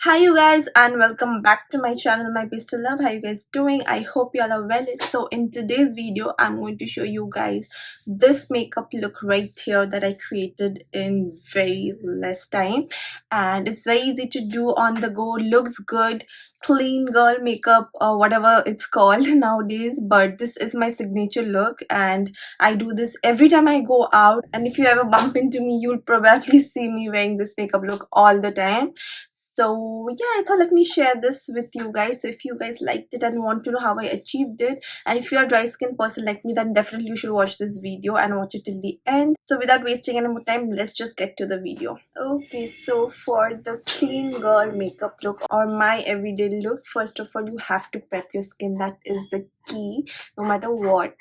Hi you guys, and welcome back to my channel, my Pastel love. How you guys doing? I hope you all are well. So in today's video I'm going to show you guys this makeup look right here that I created in very less time, and it's very easy to do on the go. Looks good, clean girl makeup or whatever it's called nowadays, but this is my signature look and I do this every time I go out. And if you ever bump into me, you'll probably see me wearing this makeup look all the time. So yeah, I thought let me share this with you guys. So if you guys liked it and want to know how I achieved it, and if you're a dry skin person like me, then definitely you should watch this video and watch it till the end. So without wasting any more time, let's just get to the video. Okay, so for the clean girl makeup look or my everyday look, first of all you have to prep your skin. That is the key, no matter what.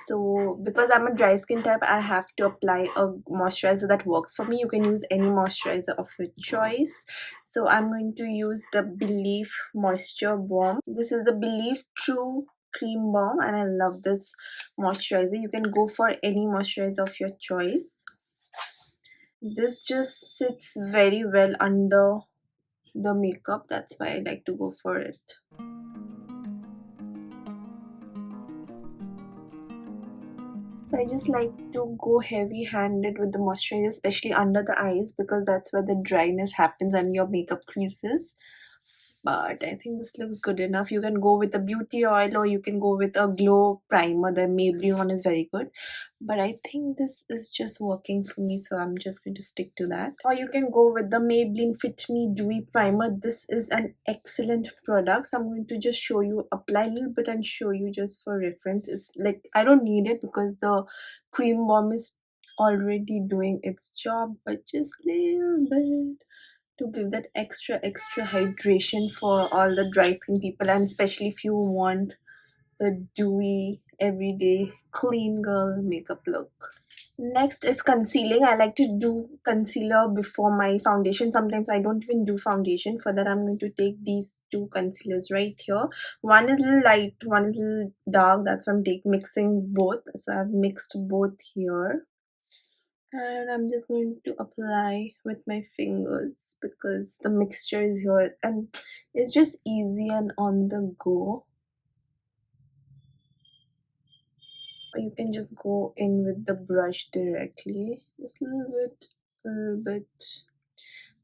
So because I'm a dry skin type, I have to apply a moisturizer that works for me. You can use any moisturizer of your choice. So I'm going to use the Believe Moisture Balm. This is the Believe True Cream Balm and I love this moisturizer. You can go for any moisturizer of your choice. This just sits very well under the makeup, that's why I like to go for it. So I just like to go heavy handed with the moisturizer, especially under the eyes, because that's where the dryness happens and your makeup creases. But I think this looks good enough. You can go with a beauty oil or you can go with a glow primer. The Maybelline one is very good, but I think this is just working for me, so I'm just going to stick to that. Or you can go with the Maybelline Fit Me Dewy Primer. This is an excellent product, so I'm going to just show you, apply a little bit and show you just for reference. It's like I don't need it because the cream balm is already doing its job, but just little bit to give that extra hydration for all the dry skin people, and especially if you want the dewy everyday clean girl makeup look. Next is concealing. I like to do concealer before my foundation. Sometimes I don't even do foundation. For that I'm going to take these two concealers right here. One is a little light, one is a little dark. That's why I'm mixing both. So I've mixed both here. And I'm just going to apply with my fingers because the mixture is here and it's just easy and on the go. Or you can just go in with the brush directly, just a little bit.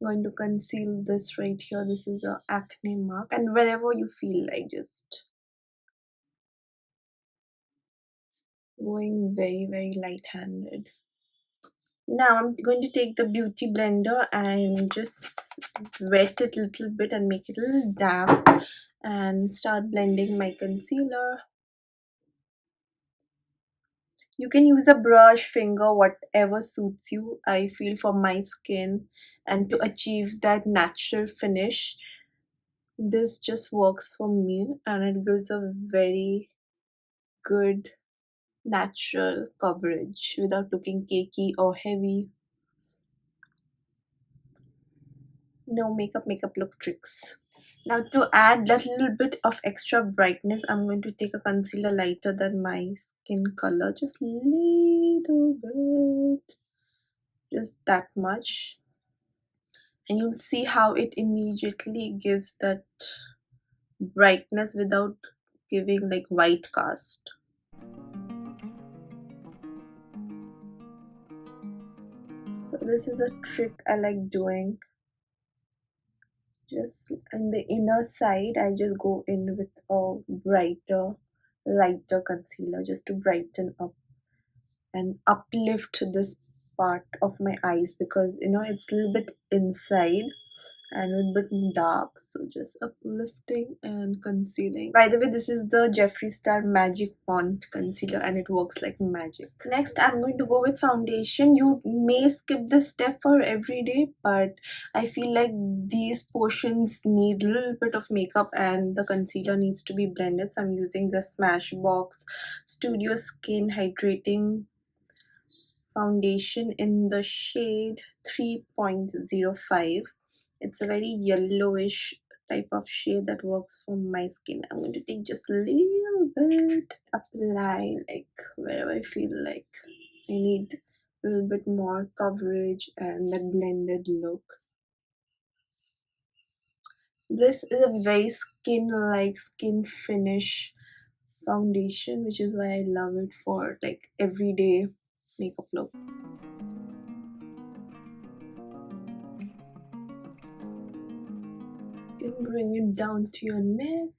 I'm going to conceal this right here. This is a acne mark, and wherever you feel like, just going very light-handed. Now I'm going to take the beauty blender and just wet it a little bit and make it a little damp and start blending my concealer. You can use a brush, finger, whatever suits you. I feel for my skin and to achieve that natural finish, this just works for me and it gives a very good natural coverage without looking cakey or heavy. No makeup look tricks. Now to add that little bit of extra brightness, I'm going to take a concealer lighter than my skin color, just little bit, just that much, and you'll see how it immediately gives that brightness without giving like white cast. So this is a trick I like doing. Just in the inner side, I just go in with a brighter, lighter concealer just to brighten up and uplift this part of my eyes, because you know it's a little bit inside and a bit dark, so just uplifting and concealing. By the way, this is the Jefree Star Magic Wand concealer and it works like magic. Next I'm going to go with foundation. You may skip this step for every day, but I feel like these portions need a little bit of makeup and the concealer needs to be blended, so I'm using the Smashbox Studio Skin Hydrating Foundation in the shade 3.05. It's a very yellowish type of shade that works for my skin. I'm going to take just a little bit, apply like wherever I feel like I need a little bit more coverage and that blended look. This is a very skin-like skin finish foundation, which is why I love it for like everyday makeup look. You can bring it down to your neck.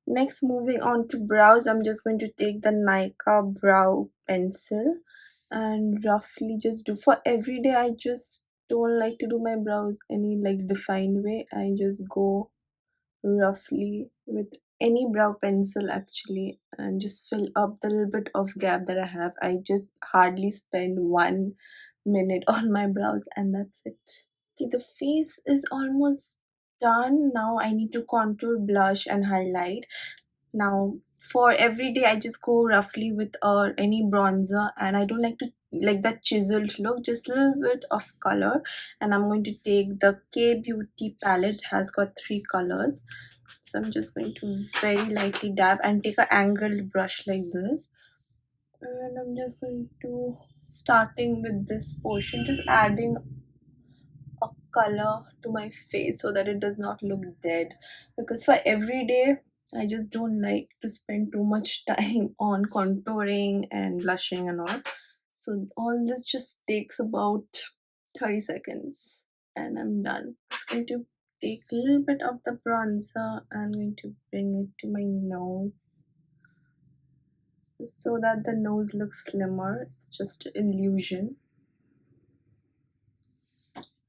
Next, moving on to brows, I'm just going to take the Nykaa brow pencil and roughly just do for every day. I just don't like to do my brows any like defined way. I just go roughly with any brow pencil actually and just fill up the little bit of gap that I have. I just hardly spend 1 minute on my brows and that's it. Okay, the face is almost done. Now I need to contour, blush and highlight. Now for every day I just go roughly with any bronzer, and I don't like to like that chiseled look, just a little bit of color. And I'm going to take the K Beauty palette. It has got 3 colors, so I'm just going to very lightly dab and take an angled brush like this, and I'm just going to starting with this portion, just adding a color to my face so that it does not look dead, because for every day I just don't like to spend too much time on contouring and blushing and all. So all this just takes about 30 seconds and I'm done. I'm going to take a little bit of the bronzer and I'm going to bring it to my nose so that the nose looks slimmer. It's just an illusion.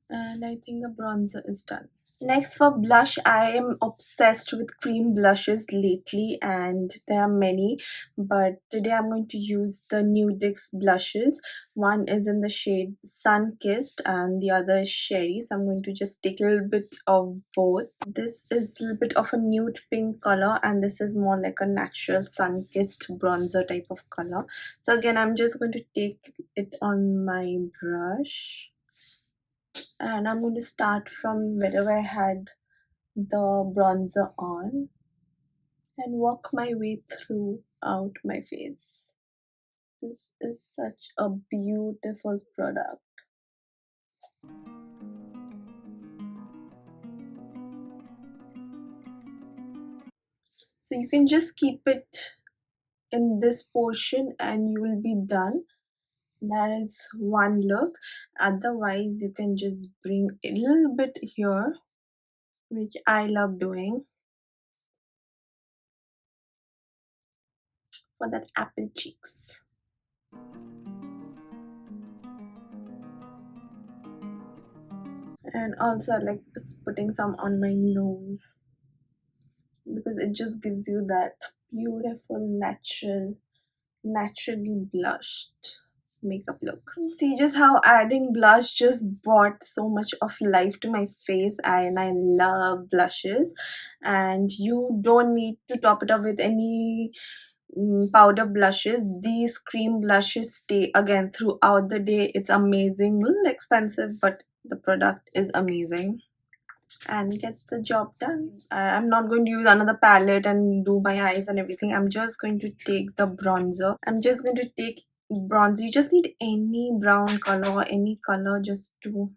And I think the bronzer is done. Next for blush, I am obsessed with cream blushes lately and there are many, but today I'm going to use the Nudestick blushes. One is in the shade Sun Kissed and the other is Sherry, so I'm going to just take a little bit of both. This is a little bit of a nude pink color and this is more like a natural Sun Kissed bronzer type of color. So again, I'm just going to take it on my brush and I'm going to start from wherever I had the bronzer on and work my way throughout my face. This is such a beautiful product. So you can just keep it in this portion and you will be done. That is one look. Otherwise, you can just bring a little bit here, which I love doing, for that apple cheeks. And also I like just putting some on my nose because it just gives you that beautiful naturally blushed makeup look. See just how adding blush just brought so much of life to my face, and I love blushes. And you don't need to top it up with any powder blushes. These cream blushes stay again throughout the day. It's amazing, a little expensive, but the product is amazing and gets the job done. I'm not going to use another palette and do my eyes and everything. I'm just going to take the bronzer. I'm just going to take bronzer. You just need any brown color or any color just to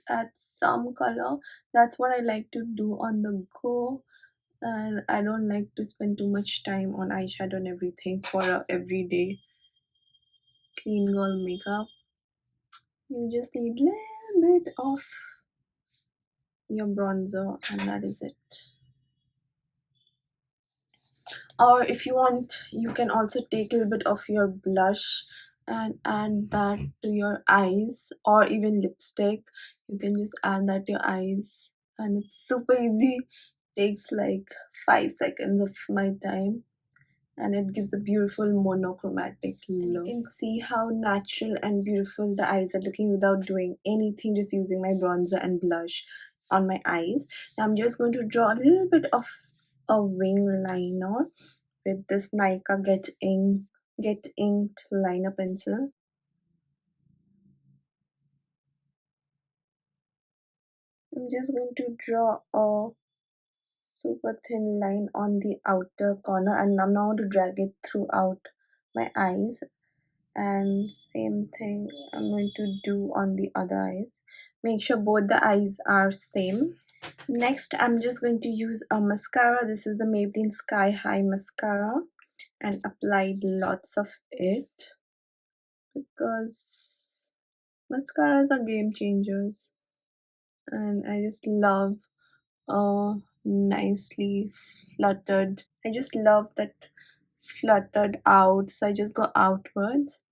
add some color. That's what I like to do on the go, and I don't like to spend too much time on eyeshadow and everything for a everyday clean girl makeup. You just need a little bit of your bronzer and that is it. Or if you want, you can also take a little bit of your blush and add that to your eyes, or even lipstick. You can just add that to your eyes and it's super easy. Takes like 5 seconds of my time and it gives a beautiful monochromatic look. You can see how natural and beautiful the eyes are looking without doing anything, just using my bronzer and blush on my eyes. Now I'm just going to draw a little bit of a wing liner with this Nykaa Get Inked liner pencil. I'm just going to draw a super thin line on the outer corner and I'm now going to drag it throughout my eyes, and same thing I'm going to do on the other eyes. Make sure both the eyes are same. Next, I'm just going to use a mascara. This is the Maybelline Sky High mascara, and apply lots of it because mascaras are game changers, and I just love nicely fluttered. I just love that fluttered out, so I just go outwards.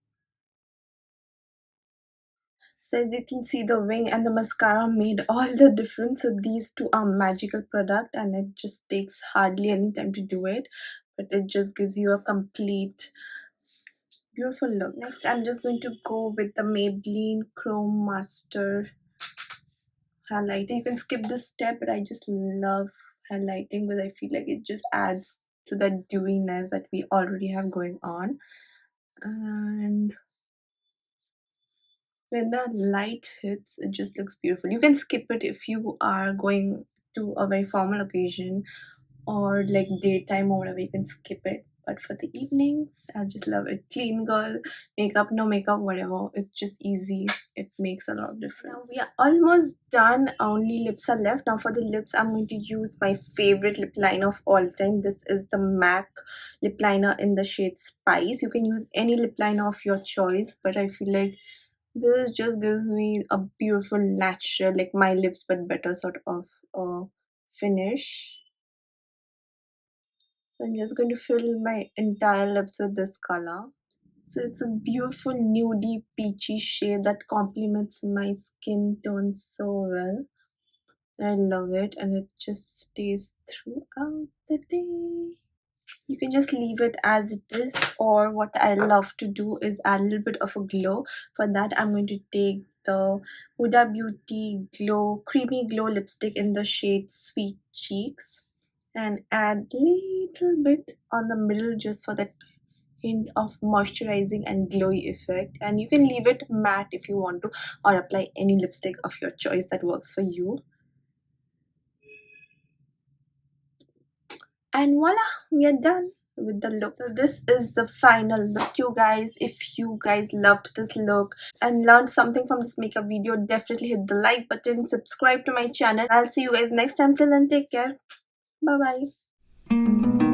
So as you can see, the wing and the mascara made all the difference. So these two are magical product, and it just takes hardly any time to do it, but it just gives you a complete beautiful look. Next, I'm just going to go with the Maybelline Chrome Master highlighter. You can skip this step, but I just love highlighting because I feel like it just adds to the dewiness that we already have going on. And when the light hits, it just looks beautiful. You can skip it if you are going to a very formal occasion or like daytime or whatever. You can skip it, but for the evenings, I just love it. Clean girl, makeup, no makeup, whatever, it's just easy. It makes a lot of difference. Now we are almost done, only lips are left. Now for the lips, I'm going to use my favorite lip liner of all time. This is the MAC lip liner in the shade Spice. You can use any lip liner of your choice, but I feel like this just gives me a beautiful natural, like my lips but better sort of finish. So I'm just going to fill my entire lips with this color. So it's a beautiful nudie peachy shade that complements my skin tone so well. I love it, and it just stays throughout the day. You can just leave it as it is, or what I love to do is add a little bit of a glow. For that, I'm going to take the Huda Beauty Glow Creamy Glow lipstick in the shade Sweet Cheeks and add little bit on the middle just for that hint of moisturizing and glowy effect. And you can leave it matte if you want to, or apply any lipstick of your choice that works for you. And voila, we are done with the look. So this is the final look, you guys. If you guys loved this look and learned something from this makeup video, definitely hit the like button, subscribe to my channel. I'll see you guys next time. Till then, take care. Bye bye.